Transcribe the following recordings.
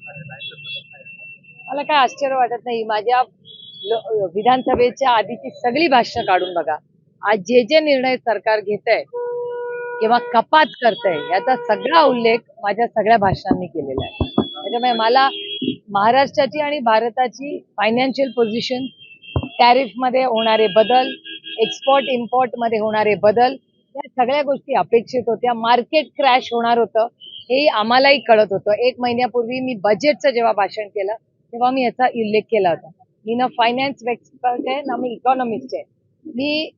झालेला आहे तसं बघताय. मला काय आश्चर्य वाटत नाही. माझ्या विधानसभेच्या आधीची सगळी भाषणं काढून बघा. आज जे जे निर्णय सरकार घेतंय किंवा कपात करतंय याचा सगळा उल्लेख माझ्या सगळ्या भाषणांनी केलेला आहे. त्याच्यामुळे मला महाराष्ट्राची आणि भारताची फायनान्शियल पोझिशन, टॅरिफ मध्ये होणारे बदल, एक्सपोर्ट इम्पोर्ट मध्ये होणारे बदल, या सगळ्या गोष्टी अपेक्षित होत्या. मार्केट क्रॅश होणार होतं हे आम्हालाही कळत होतं. 1 महिन्यापूर्वी मी बजेटचं जेव्हा भाषण केलं तेव्हा मी याचा उल्लेख केला होता. मी ना फायनान्स एक्सपर्ट आहे ना मी इकॉनॉमिस्ट आहे. मी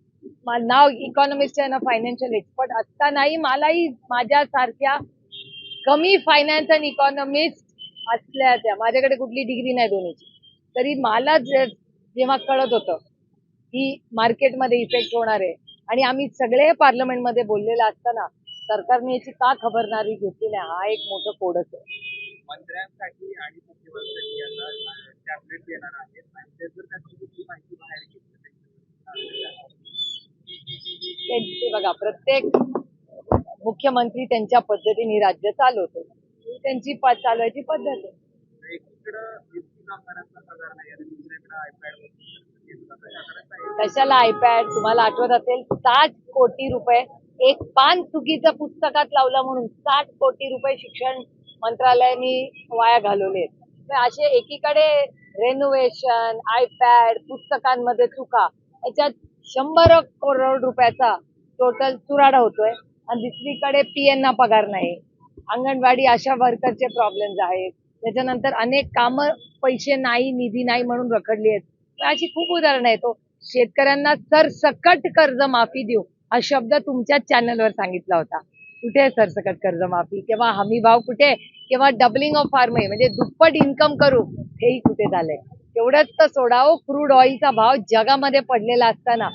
नाव इकॉनॉमिस्ट आहे ना फायनान्शियल एक्सपर्ट असतानाही मलाही माझ्यासारख्या कमी फायनान्स आणि इकॉनॉमिस्ट असल्याच्या, माझ्याकडे कुठली डिग्री नाही दोन्हीची, तरी मला जेव्हा कळत होतं की मार्केटमध्ये इफेक्ट होणार आहे आणि आम्ही सगळे पार्लमेंटमध्ये बोललेलं असताना सरकारने याची का खबरदारी घेतली नाही, हा एक मोठं कोडच आहे. मंत्र्यांसाठी आणि मुख्यमंत्र्यांनी यांना टॅबलेट देणार आहेत आणि ते जर त्यांची कुठली माहिती बाहेर घेतली ते बघा, प्रत्येक मुख्यमंत्री त्यांच्या पद्धतीने राज्य चालवतो. ही त्यांची चालवायची पद्धत आहे. एकीकडं एसटी कामगारांचा पगार नाही आणि दुसरीकडे आयपॅड कशाला आयपॅड? तुम्हाला आठवत असेल 60 कोटी रुपये एक पान चुकीचं पुस्तकात लावलं म्हणून 60 कोटी रुपये शिक्षण मंत्रालयाने वाया घालवले. असे एकीकडे रेनोव्हेशन, आयपॅड, पुस्तकांमध्ये चुका, याच्यात 100 करोड रुपयाचा टोटल चुराडा होतोय आणि दुसरीकडे पीएनना पगार नाही, अंगणवाडी आशा वर्करचे प्रॉब्लेम्स आहेत, त्याच्यानंतर अनेक कामं पैसे नाही, निधी नाही म्हणून रखडली आहेत. अशी खूप उदाहरणं आहेत. शेतकऱ्यांना सरसकट कर्जमाफी देऊ हा शब्द तुमच्याच चॅनलवर सांगितला होता. कुठे आहे सरसकट कर्जमाफी? किंवा हमी भाव कुठे? किंवा डबलिंग ऑफ फार्मर म्हणजे दुप्पट इन्कम करू, हेही कुठे झालंय? एवढंच तर सोडावं, क्रूड ऑइलचा भाव जगामध्ये पडलेला असताना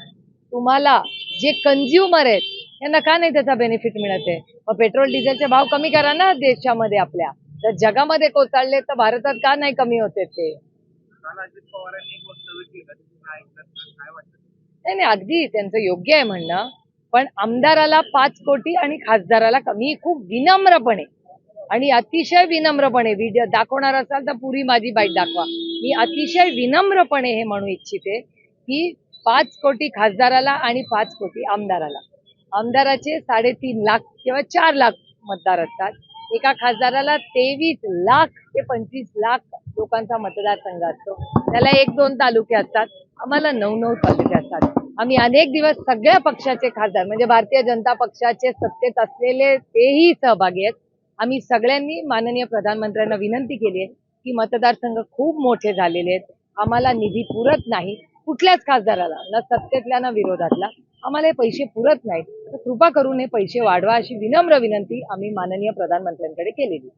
तुम्हाला जे कंझ्युमर आहेत त्यांना का नाही त्याचा बेनिफिट मिळत आहे? मग पेट्रोल डिझेलचे भाव कमी करा ना देशामध्ये आपल्या. जर जगामध्ये कोसळले तर भारतात का नाही कमी होते ते? अजित पवारांनी वक्तव्य केलं काय वाटतं? नाही नाही, अगदी त्यांचं योग्य आहे म्हणणं, पण आमदाराला 5 कोटी आणि खासदाराला कमी. खूप विनम्रपणे आणि अतिशय विनम्रपणे व्हिडिओ दाखवणार असाल तर पुरी माझी बाईट दाखवा. मी अतिशय विनम्रपणे हे म्हणू इच्छिते की 5 कोटी खासदाराला आणि 5 कोटी आमदाराला. आमदाराचे 3.5 लाख किंवा 4 लाख मतदार असतात. एका खासदाराला 23 लाख ते 25 लाख लोकांचा मतदारसंघ असतो. त्याला 1-2 तालुके असतात, आम्हाला 9-9 तालुके असतात. आम्ही अनेक दिवस सगळ्या पक्षाचे खासदार म्हणजे भारतीय जनता पक्षाचे सत्तेत असलेले तेही सहभागी आहेत. आम्ही सगळ्यांनी माननीय प्रधानमंत्र्यांना विनंती केली आहे की मतदारसंघ खूप मोठे झालेले आहेत, आम्हाला निधी पुरत नाही, कुठल्याच खासदाराला, न सत्तेतल्या न विरोधातला, आम्हाला हे पैसे पुरत नाहीत, तर कृपा करून हे पैसे वाढवा अशी विनम्र विनंती आम्ही माननीय प्रधानमंत्र्यांकडे केलेली.